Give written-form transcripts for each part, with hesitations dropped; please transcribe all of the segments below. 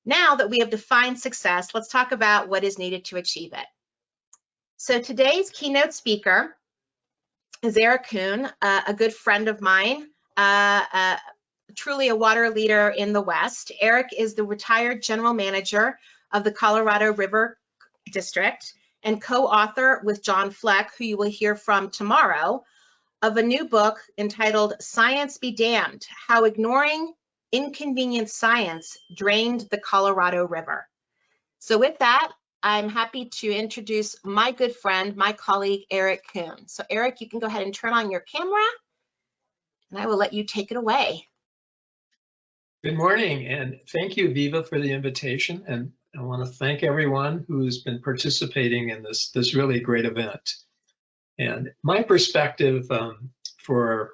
Now that we have defined success, let's talk about what is needed to achieve it. So today's keynote speaker is Eric Kuhn, a good friend of mine, truly a water leader in the West. Eric is the retired general manager of the Colorado River District and co-author with John Fleck, who you will hear from tomorrow, of a new book entitled Science Be Damned: How Ignoring Inconvenient Science Drained the Colorado River. So with that, I'm happy to introduce my good friend, my colleague, Eric Kuhn. So Eric, you can go ahead and turn on your camera, and I will let you take it away. Good morning, and thank you, Viva, for the invitation. And I want to thank everyone who's been participating in this really great event. And my perspective for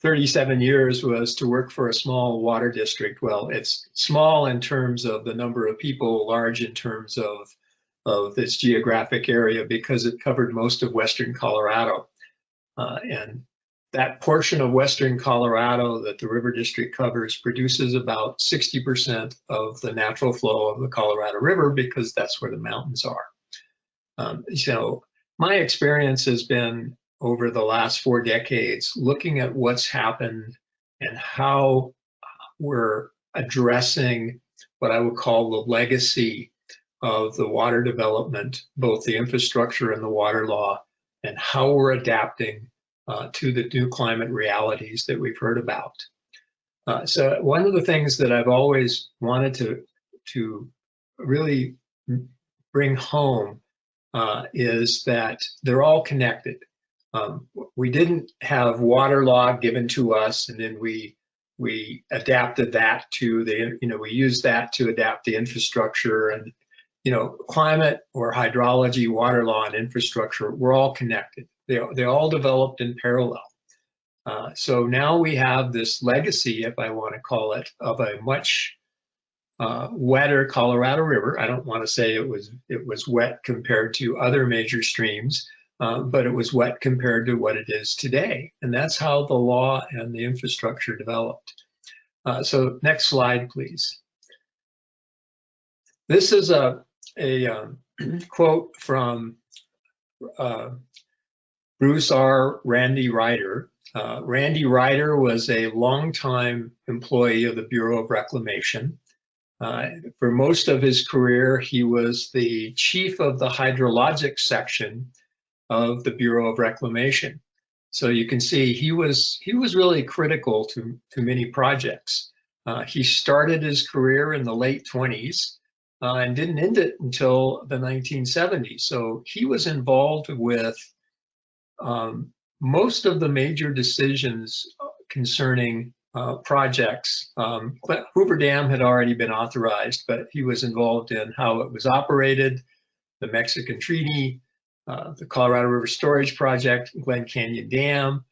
37 years was to work for a small water district. Well, it's small in terms of the number of people, large in terms of its geographic area, because it covered most of Western Colorado. And that portion of Western Colorado that the River District covers produces about 60% of the natural flow of the Colorado River, because that's where the mountains are. So my experience has been over the last 4 decades looking at what's happened and how we're addressing what I would call the legacy of the water development, both the infrastructure and the water law, and how we're adapting to the new climate realities that we've heard about. So one of the things that I've always wanted to really bring home is that they're all connected. We didn't have water law given to us and then we adapted that to we used that to adapt the infrastructure, and climate or hydrology, water law, and infrastructure, we're all connected. They all developed in parallel. So now we have this legacy, if I want to call it, of a much wetter Colorado River. I don't want to say it was wet compared to other major streams, but it was wet compared to what it is today. And that's how the law and the infrastructure developed. So next slide, please. This is a quote from Bruce R. Randy Ryder. Randy Ryder was a longtime employee of the Bureau of Reclamation. For most of his career, he was the chief of the hydrologic section of the Bureau of Reclamation. So you can see he was really critical to many projects. He started his career in the late 20s and didn't end it until the 1970s. So he was involved with most of the major decisions concerning projects. Hoover Dam had already been authorized, but he was involved in how it was operated, the Mexican Treaty, the Colorado River Storage Project, Glen Canyon Dam.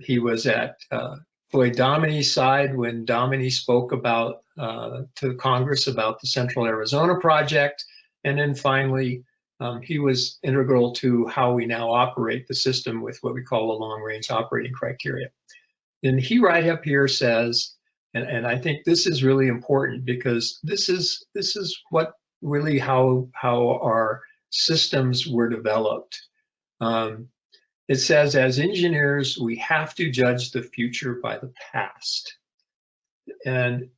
He was at Floyd Domini's side when Domini spoke about to Congress about the Central Arizona Project, and then finally he was integral to how we now operate the system with what we call the long-range operating criteria. And he right up here says, and I think this is really important because this is what really how our systems were developed. It says, as engineers, we have to judge the future by the past. And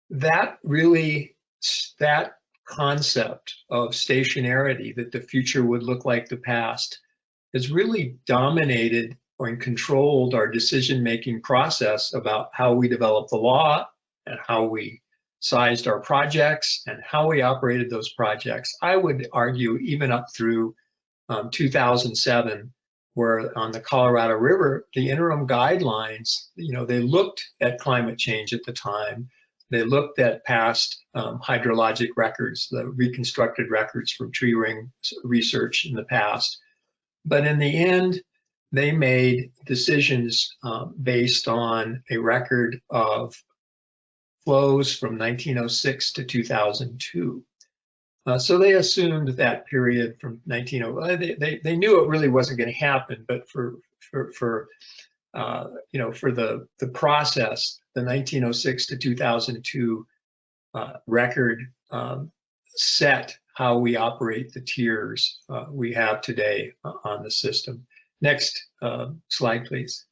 that concept of stationarity, that the future would look like the past, has really dominated and controlled our decision-making process about how we develop the law and how we sized our projects and how we operated those projects. I would argue even up through 2007, where on the Colorado River, the interim guidelines, they looked at climate change at the time. They looked at past hydrologic records, the reconstructed records from tree ring research in the past. But in the end, they made decisions based on a record of flows from 1906 to 2002. So they assumed that period from 1900. They knew it really wasn't going to happen, but for the process, the 1906 to 2002 record set how we operate the tiers we have today on the system. Next slide, please.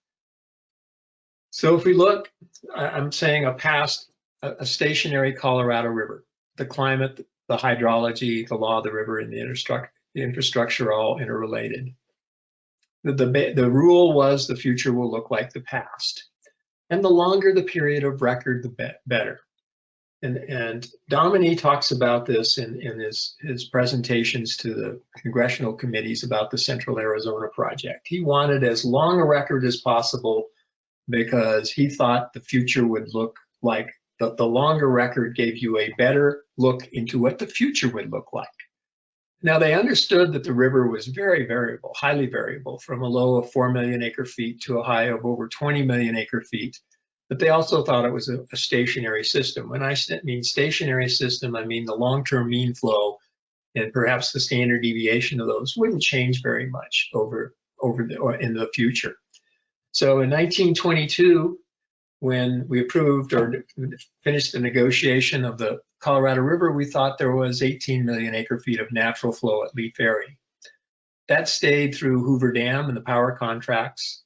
So if we look, I'm saying a stationary Colorado River, the climate, the hydrology, the law of the river, and the infrastructure are all interrelated. The rule was the future will look like the past. And the longer the period of record, the better. And Dominique talks about this in his presentations to the congressional committees about the Central Arizona project. He wanted as long a record as possible because he thought the future would look like, the longer record gave you a better look into what the future would look like. Now, they understood that the river was very variable, highly variable, from a low of 4 million acre feet to a high of over 20 million acre feet. But they also thought it was a stationary system. When I mean stationary system, I mean the long-term mean flow and perhaps the standard deviation of those wouldn't change very much or in the future. So in 1922, when we approved or finished the negotiation of the Colorado River, we thought there was 18 million acre feet of natural flow at Lee Ferry. That stayed through Hoover Dam and the power contracts.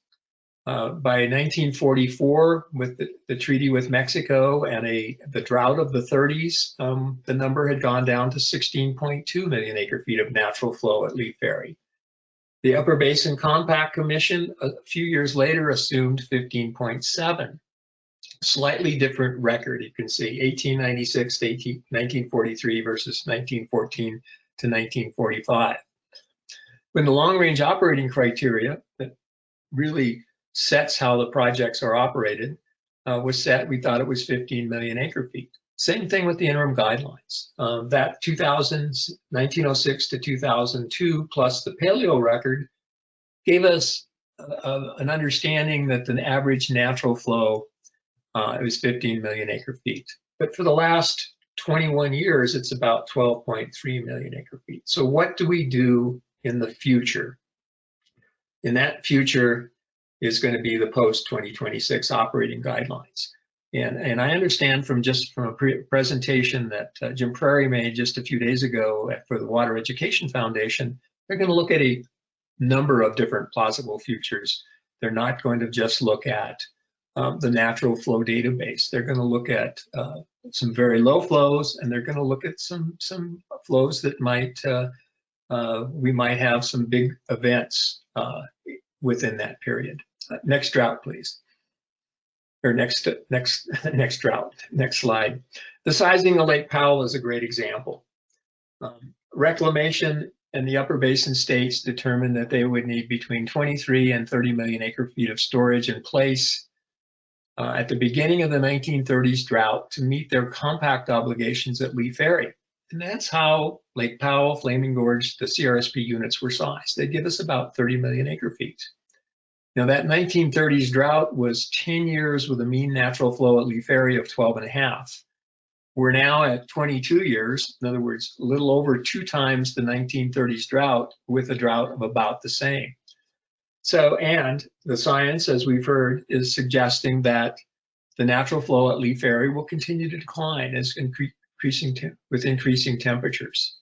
By 1944, with the treaty with Mexico and the drought of the 30s, the number had gone down to 16.2 million acre feet of natural flow at Lee Ferry. The Upper Basin Compact Commission, a few years later, assumed 15.7. Slightly different record, you can see, 1896 to 1943 versus 1914 to 1945. When the long-range operating criteria that really sets how the projects are operated was set, we thought it was 15 million acre feet. Same thing with the interim guidelines. That 1906 to 2002 plus the paleo record gave us an understanding that the average natural flow it was 15 million acre feet. But for the last 21 years, it's about 12.3 million acre feet. So what do we do in the future? In that future is going to be the post-2026 operating guidelines. And I understand from a presentation that Jim Prairie made just a few days ago for the Water Education Foundation, they're going to look at a number of different plausible futures. They're not going to just look at the natural flow database. They're going to look at some very low flows, and they're going to look at some flows that might we might have some big events within that period. Next drought, please. Or next drought. Next slide. The sizing of Lake Powell is a great example. Reclamation and the Upper Basin states determined that they would need between 23 and 30 million acre feet of storage in place at the beginning of the 1930s drought to meet their compact obligations at Lee Ferry. And that's how Lake Powell, Flaming Gorge, the CRSP units were sized. They give us about 30 million acre feet. Now that 1930s drought was 10 years with a mean natural flow at Lee Ferry of 12.5. We're now at 22 years, in other words, a little over 2 times the 1930s drought with a drought of about the same. So, and the science, as we've heard, is suggesting that the natural flow at Lee Ferry will continue to decline as with increasing temperatures.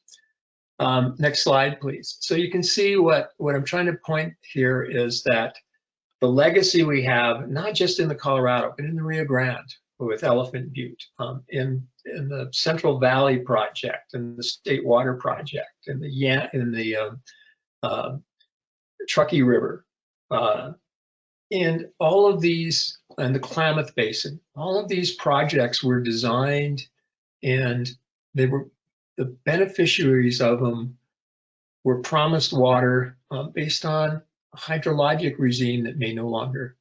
Next slide, please. So you can see what I'm trying to point here is that the legacy we have, not just in the Colorado, but in the Rio Grande with Elephant Butte, in the Central Valley Project, and the State Water Project, and the Truckee River, and all of these, and the Klamath Basin, all of these projects were designed, and they were, the beneficiaries of them were promised water based on a hydrologic regime that may no longer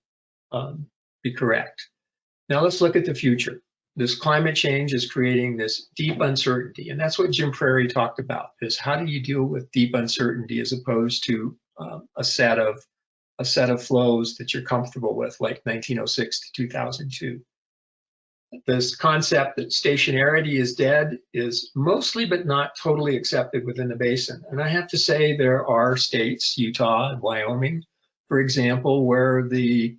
be correct. Now let's look at the future. This climate change is creating this deep uncertainty, and that's what Jim Prairie talked about, is how do you deal with deep uncertainty as opposed to a set of flows that you're comfortable with, like 1906 to 2002. This concept that stationarity is dead is mostly but not totally accepted within the basin. And I have to say there are states, Utah and Wyoming, for example, where the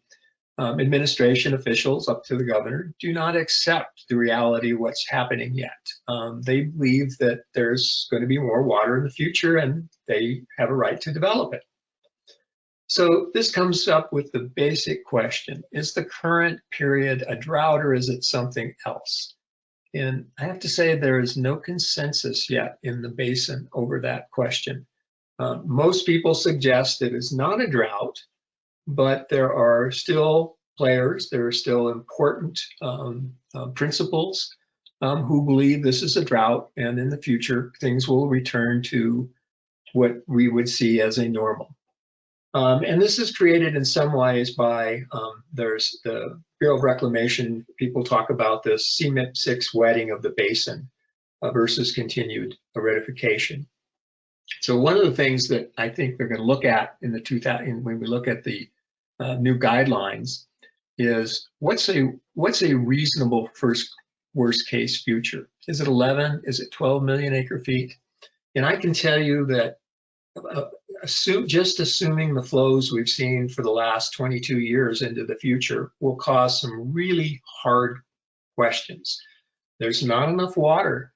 administration officials up to the governor do not accept the reality of what's happening yet. They believe that there's going to be more water in the future and they have a right to develop it. So this comes up with the basic question: is the current period a drought or is it something else? And I have to say there is no consensus yet in the basin over that question. Most people suggest it is not a drought, but there are still players, there are still important principals who believe this is a drought, and in the future things will return to what we would see as a normal. And this is created in some ways by, there's the Bureau of Reclamation, people talk about this CMIP-6 wetting of the basin versus continued aridification. So one of the things that I think they're going to look at in the when we look at the new guidelines is what's a reasonable worst case future? Is it 11? Is it 12 million acre feet? And I can tell you that just assuming the flows we've seen for the last 22 years into the future will cause some really hard questions. There's not enough water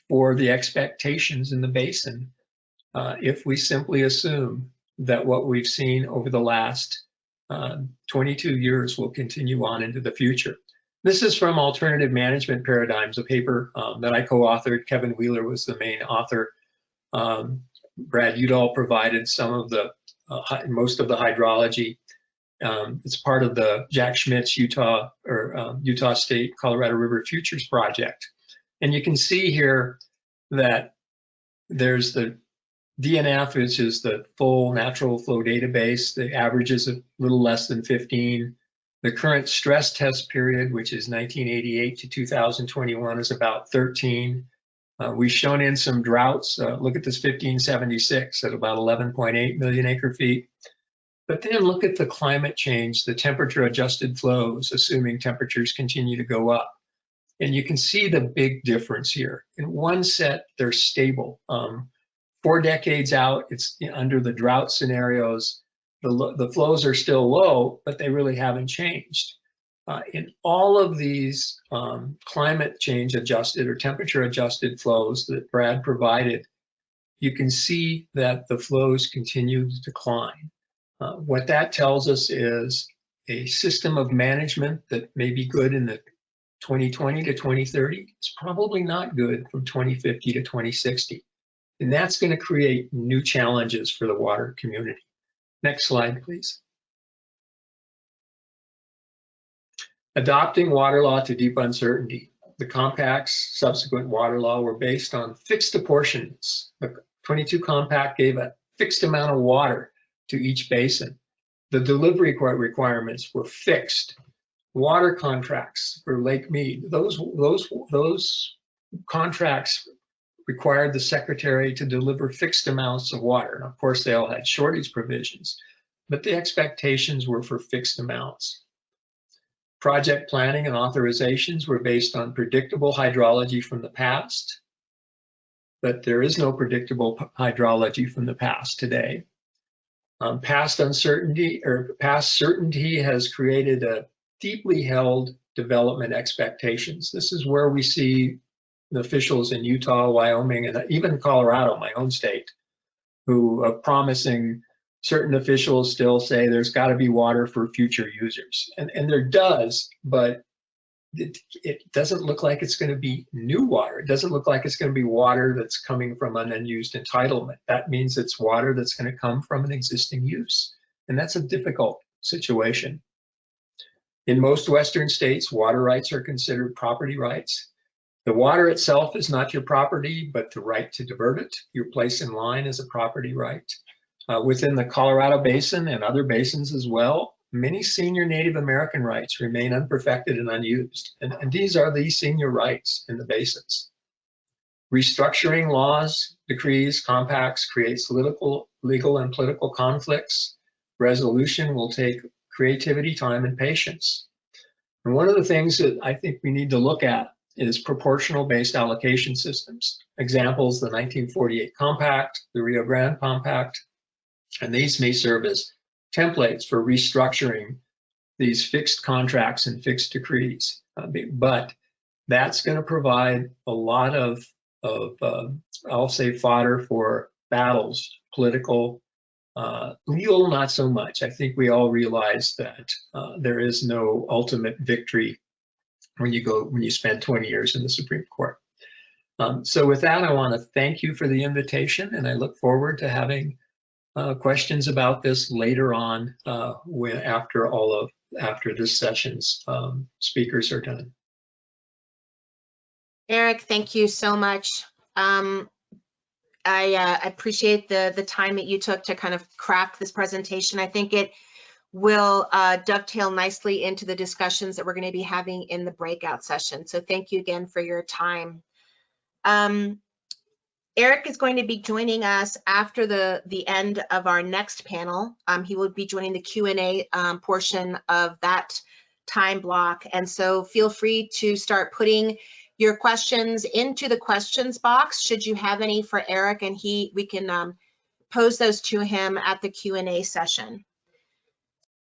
for the expectations in the basin if we simply assume that what we've seen over the last 22 years will continue on into the future. This is from Alternative Management Paradigms, a paper that I co-authored. Kevin Wheeler was the main author. Brad Udall provided some of the most of the hydrology. It's part of the Jack Schmidt's Utah State Colorado River Futures Project. And you can see here that there's the DNF, which is the full natural flow database. The average is a little less than 15. The current stress test period, which is 1988 to 2021, is about 13. We've shown in some droughts. Look at this 1576 at about 11.8 million acre feet. But then look at the climate change, the temperature adjusted flows, assuming temperatures continue to go up. And you can see the big difference here. In one set, they're stable. 4 decades out, it's under the drought scenarios, the flows are still low, but they really haven't changed. In all of these climate change adjusted or temperature adjusted flows that Brad provided, you can see that the flows continue to decline. What that tells us is a system of management that may be good in the 2020 to 2030. It's probably not good from 2050 to 2060. And that's going to create new challenges for the water community. Next slide, please. Adopting water law to deep uncertainty. The compact's subsequent water law were based on fixed apportionments. The 22 compact gave a fixed amount of water to each basin. The delivery requirements were fixed. Water contracts for Lake Mead, those contracts required the secretary to deliver fixed amounts of water. And of course, they all had shortage provisions, but the expectations were for fixed amounts. Project planning and authorizations were based on predictable hydrology from the past, but there is no predictable hydrology from the past today. Past certainty has created a deeply held development expectations. This is where we see the officials in Utah, Wyoming, and even Colorado, my own state, who are promising. Certain officials still say there's got to be water for future users, and there does, but it doesn't look like it's going to be new water. It doesn't look like it's going to be water that's coming from an unused entitlement. That means it's water that's going to come from an existing use, and that's a difficult situation. In most Western states, water rights are considered property rights. The water itself is not your property, but the right to divert it. Your place in line is a property right. Within the Colorado Basin and other basins as well, many senior Native American rights remain unperfected and unused. And these are the senior rights in the basins. Restructuring laws, decrees, compacts creates legal and political conflicts. Resolution will take creativity, time, and patience. And one of the things that I think we need to look at is proportional-based allocation systems. Examples, the 1948 Compact, the Rio Grande Compact, and these may serve as templates for restructuring these fixed contracts and fixed decrees. But that's going to provide a lot of I'll say, fodder for battles, political, legal, not so much. I think we all realize that there is no ultimate victory when you spend 20 years in the Supreme Court. So with that, I want to thank you for the invitation, and I look forward to having questions about this later on after this session's speakers are done. Eric, thank you so much. I appreciate the time that you took to kind of craft this presentation. I think it will dovetail nicely into the discussions that we're going to be having in the breakout session. So thank you again for your time. Eric is going to be joining us after the end of our next panel. He will be joining the Q&A portion of that time block. And so feel free to start putting your questions into the questions box should you have any for Eric, and we can pose those to him at the Q&A session.